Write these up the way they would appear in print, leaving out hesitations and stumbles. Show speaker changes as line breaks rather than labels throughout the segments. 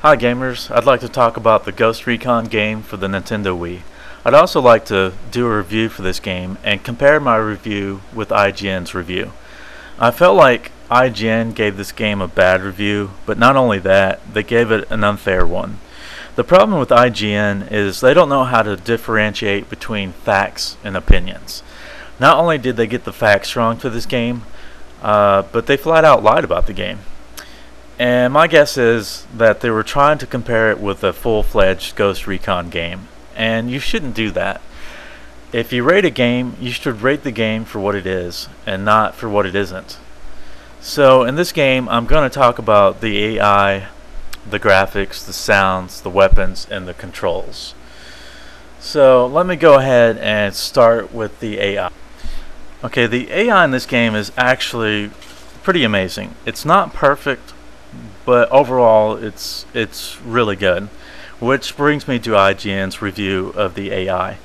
Hi gamers, I'd like to talk about the Ghost Recon game for the Nintendo Wii. I'd also like to do a review for this game and compare my review with IGN's review. I felt like IGN gave this game a bad review, but not only that, they gave it an unfair one. The problem with IGN is they don't know how to differentiate between facts and opinions. Not only did they get the facts wrong for this game, but they flat out lied about the game. And my guess is that they were trying to compare it with a full-fledged Ghost Recon game. And you shouldn't do that. If you rate a game, you should rate the game for what it is, and not for what it isn't. So in this game, I'm going to talk about the AI, the graphics, the sounds, the weapons, and the controls. So let me go ahead and start with the AI. Okay, the AI in this game is actually pretty amazing. It's not perfect, but overall it's really good. Which brings me to IGN's review of the AI.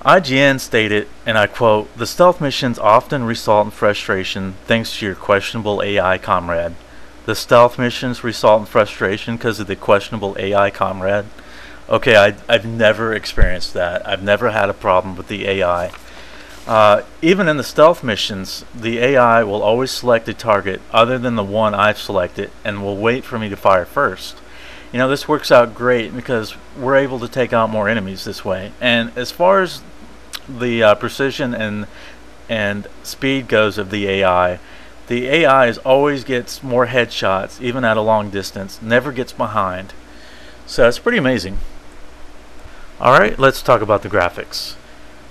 IGN stated, and I quote, "The stealth missions often result in frustration thanks to your questionable AI comrade." The stealth missions result in frustration because of the questionable AI comrade? Okay, I've never experienced that. I've never had a problem with the AI. Even in the stealth missions, the AI will always select a target other than the one I've selected and will wait for me to fire first. You know, this works out great because we're able to take out more enemies this way. And as far as the precision and speed goes of the AI always gets more headshots even at a long distance, never gets behind. So it's pretty amazing. Alright, let's talk about the graphics.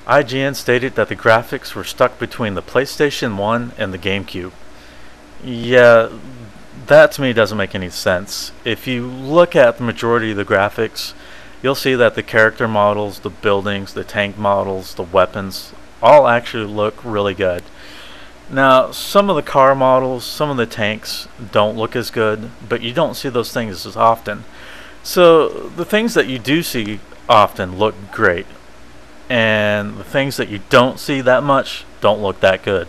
IGN stated that the graphics were stuck between the PlayStation 1 and the GameCube. Yeah, that to me doesn't make any sense. If you look at the majority of the graphics, you'll see that the character models, the buildings, the tank models, the weapons, all actually look really good. Now, some of the car models, some of the tanks don't look as good, but you don't see those things as often. So the things that you do see often look great, and the things that you don't see that much don't look that good.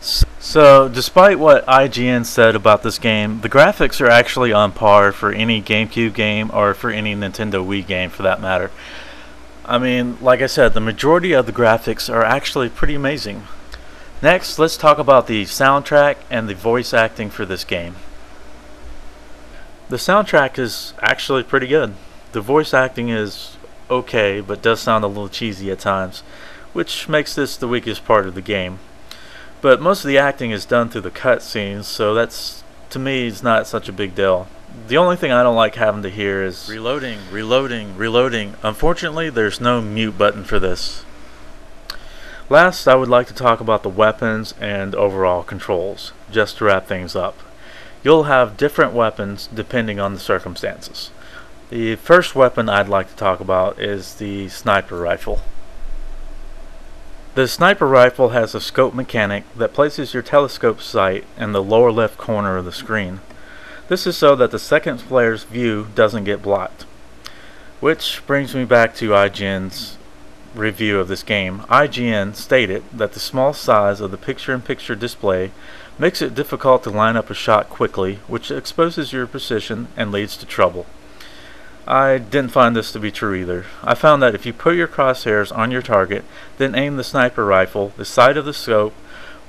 So despite what IGN said about this game, the graphics are actually on par for any GameCube game or for any Nintendo Wii game for that matter. I mean, like I said, the majority of the graphics are actually pretty amazing. Next, let's talk about the soundtrack and the voice acting for this game. The soundtrack is actually pretty good. The voice acting is okay, but does sound a little cheesy at times, which makes this the weakest part of the game. But most of the acting is done through the cutscenes, so that's, to me, is not such a big deal. The only thing I don't like having to hear is reloading, reloading, reloading. Unfortunately, there's no mute button for this. Last, I would like to talk about the weapons and overall controls, just to wrap things up. You'll have different weapons depending on the circumstances. The first weapon I'd like to talk about is the sniper rifle. The sniper rifle has a scope mechanic that places your telescope sight in the lower left corner of the screen. This is so that the second player's view doesn't get blocked. Which brings me back to IGN's review of this game. IGN stated that the small size of the picture-in-picture display makes it difficult to line up a shot quickly, which exposes your position and leads to trouble. I didn't find this to be true either. I found that if you put your crosshairs on your target, then aim the sniper rifle, the sight of the scope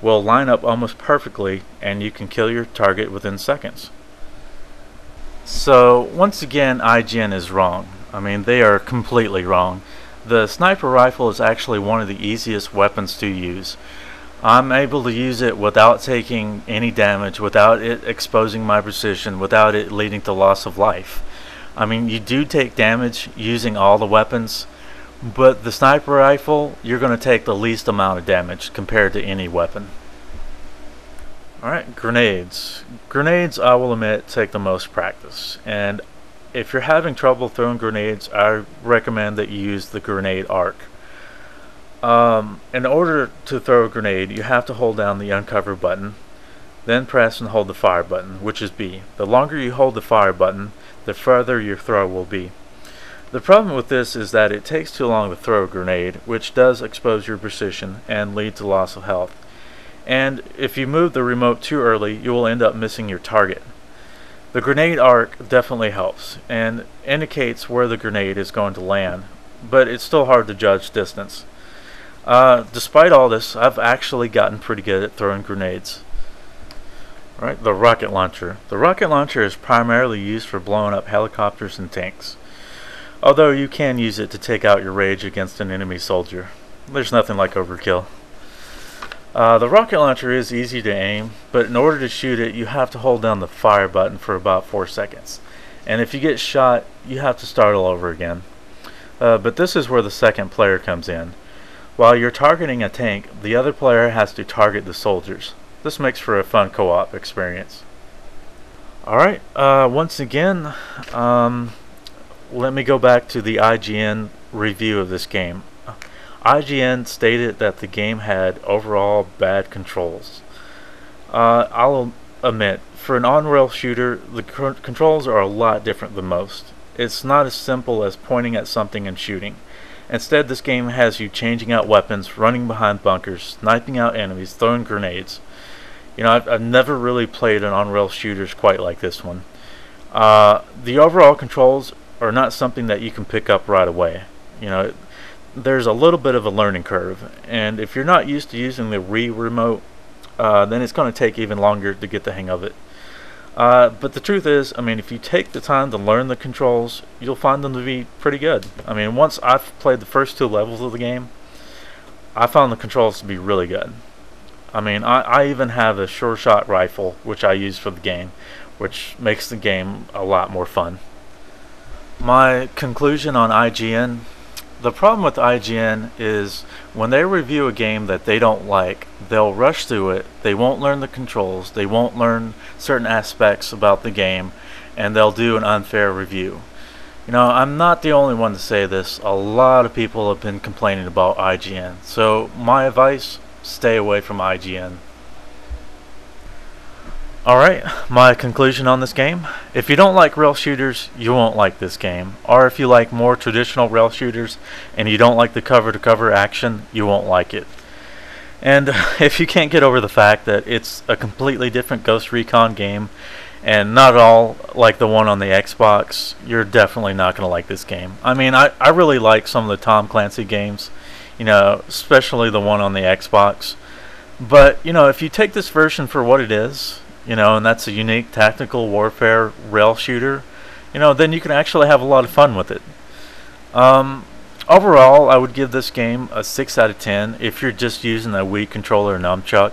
will line up almost perfectly and you can kill your target within seconds. So once again, IGN is wrong. I mean, they are completely wrong. The sniper rifle is actually one of the easiest weapons to use. I'm able to use it without taking any damage, without it exposing my precision, without it leading to loss of life. I mean, you do take damage using all the weapons, but the sniper rifle, you're going to take the least amount of damage compared to any weapon. Alright, grenades. Grenades, I will admit, take the most practice. And if you're having trouble throwing grenades, I recommend that you use the grenade arc. In order to throw a grenade, you have to hold down the uncover button, then press and hold the fire button, which is B. The longer you hold the fire button, the further your throw will be. The problem with this is that it takes too long to throw a grenade, which does expose your precision and lead to loss of health. And if you move the remote too early, you will end up missing your target. The grenade arc definitely helps and indicates where the grenade is going to land, but it's still hard to judge distance. Despite all this, I've actually gotten pretty good at throwing grenades. Right, the rocket launcher. The rocket launcher is primarily used for blowing up helicopters and tanks, although you can use it to take out your rage against an enemy soldier. There's nothing like overkill. The rocket launcher is easy to aim, but in order to shoot it, you have to hold down the fire button for about 4 seconds. And if you get shot, you have to start all over again. But this is where the second player comes in. While you're targeting a tank, the other player has to target the soldiers. This makes for a fun co-op experience. Alright, once again, let me go back to the IGN review of this game. IGN stated that the game had overall bad controls. I'll admit, for an on-rail shooter, the controls are a lot different than most. It's not as simple as pointing at something and shooting. Instead, this game has you changing out weapons, running behind bunkers, sniping out enemies, throwing grenades. You know, I've never really played an on-rail shooters quite like this one. The overall controls are not something that you can pick up right away. You know, there's a little bit of a learning curve, and if you're not used to using the Wii remote, then it's going to take even longer to get the hang of it. But the truth is, I mean, if you take the time to learn the controls, you'll find them to be pretty good. I mean, once I've played the first 2 levels of the game, I found the controls to be really good. I mean, I even have a sure shot rifle, which I use for the game, which makes the game a lot more fun. My conclusion on IGN: the problem with IGN is when they review a game that they don't like, they'll rush through it, they won't learn the controls, they won't learn certain aspects about the game, and they'll do an unfair review. You know, I'm not the only one to say this. A lot of people have been complaining about IGN. So my advice: stay away from IGN. Alright, my conclusion on this game: if you don't like rail shooters, you won't like this game. Or if you like more traditional rail shooters and you don't like the cover-to-cover action, you won't like it. And if you can't get over the fact that it's a completely different Ghost Recon game and not at all like the one on the Xbox, you're definitely not going to like this game. I mean, I really like some of the Tom Clancy games, you know, especially the one on the Xbox. But, you know, if you take this version for what it is, you know, and that's a unique tactical warfare rail shooter, you know, then you can actually have a lot of fun with it. Overall, I would give this game a 6 out of 10 if you're just using a Wii controller and nunchuck.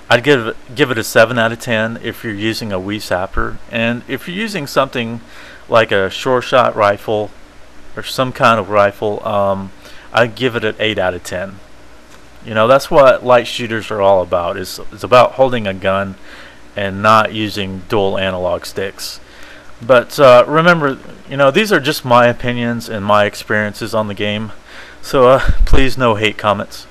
I'd give it a 7 out of 10 if you're using a Wii Sapper, and if you're using something like a sure shot rifle or some kind of rifle, I'd give it an 8 out of 10. You know, that's what light shooters are all about. It's about holding a gun and not using dual analog sticks. But remember, you know, these are just my opinions and my experiences on the game, so please no hate comments.